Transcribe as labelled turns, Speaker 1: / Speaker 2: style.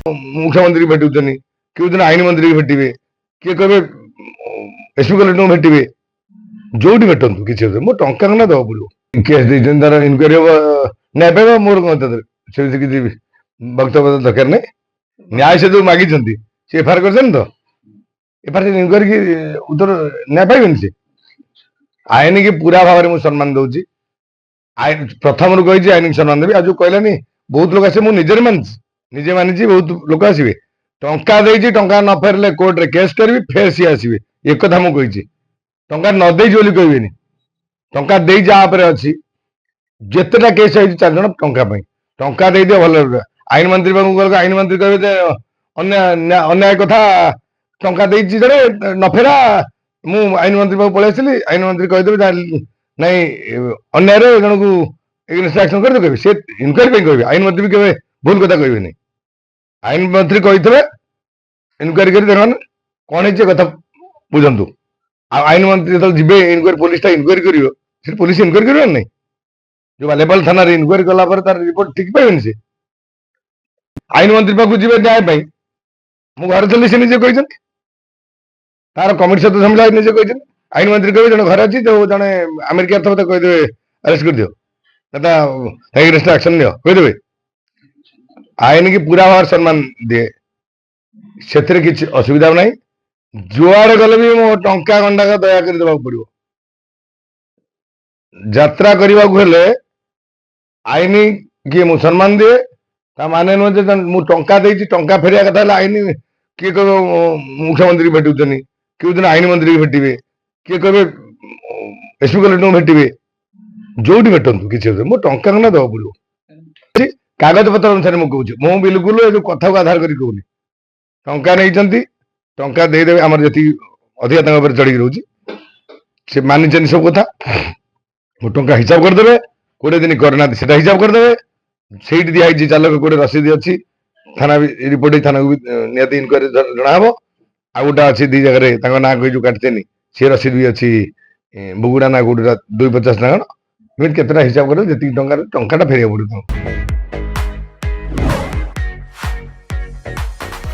Speaker 1: मुख्यमंत्री भेटुचनी किए दिन आईन मंत्री भेटे किए कहे एसपी कलेक्टर भेटे जो भेटतु किसी मो टंका ना दवा पड़ो केस तार इनक्वारी हम नहीं मोर कौन से किसी वक्तव्य दरकार नहीं न्याय से जो मागी सी एफआईआर कर तो एफआईआर इनक्वारी की उत्तर न्याय पाइबेनि से आईन की पूरा भाव में सम्मान दूसरी आईन प्रथम रू कही आईन की सम्मान देवी आज कहलानी बहुत लोग आसे मुझे निजे मानी बहुत लोग आसवे टंका देती टंका न फेरले कोर्ट रे केस करी फेर सी आसवे एक कथा मुझे टंका न दे कहबेनि टंका दे जहाँ अच्छी जितेटा केस है 4 जन टंका दे दियो भल आईन मंत्री पाखु आईन मंत्री कहे अन्याय कथा टंका दे जड़े न फेरा मु आईन मंत्री पाखु पलि आसली आईन मंत्री कहीदेवे नहीं अन्याय जन को एक्शन कर कहे से इनक्वारी कहे आईन मंत्री भी कहे भूल कथा कहे आईन मंत्री कही इनक्वारी कर कौन है कथा बुझंतु आईन मंत्री जो जी इनक्वारी पुलिस इनक्वारी कर पुलिस इनक्वारी कर नहीं जो बालेपाल थाना इनक्वारी कला तार रिपोर्ट ठीक पाइबेनि से आईन मंत्री पाखु जी न्याय मु घर चली से निजे कही तार कमिटी सहित समझा निजे कही आईन मंत्री कहे जन घर अच्छी जो जड़े अमेरिका थे कहीदे अरेस्ट कर दियो एक्शन नियो कहीदे आईन की पूरा भाव सम्मान दिए से किसी असुविधा ना जुआड़े गले भी मो टंका गंडा दया कर देवा पड़ो यात्रा करने को आईन किए मु सम्मान दिए माने नुहे मु टंका देती टंका फेरिया कथा आईन किए कह मुख्यमंत्री भेटुचनी किए दिन आईन मंत्री भेटे किए कहे एसपी कलेक्टर भेटे जो भेटतु किसी मो टंका ना दवा पड़ो कागज पत्र अनुसार मुझे मु बिल्कुल जो कथा को आधार कर कहूनी टंका नहीं टंका देदेवे आम जी अधिका चढ़ी रोचे से मानी सब कथा मो टंका हिसाब करदे 20 दिन करना से हिसाब करदे से दिखाई चालक कोड़े रसीद अच्छी थाना भी रिपोर्ट थाना को भी निहत इनक्वारी जना हम आ गोटा अच्छी 2 जगह ना कही जो काटते सी रसीद भी अच्छी बुगुड़ा ना गोटा 250 ना कौन केतटा हिसाब कर जी टंका फेरिया पड़ो।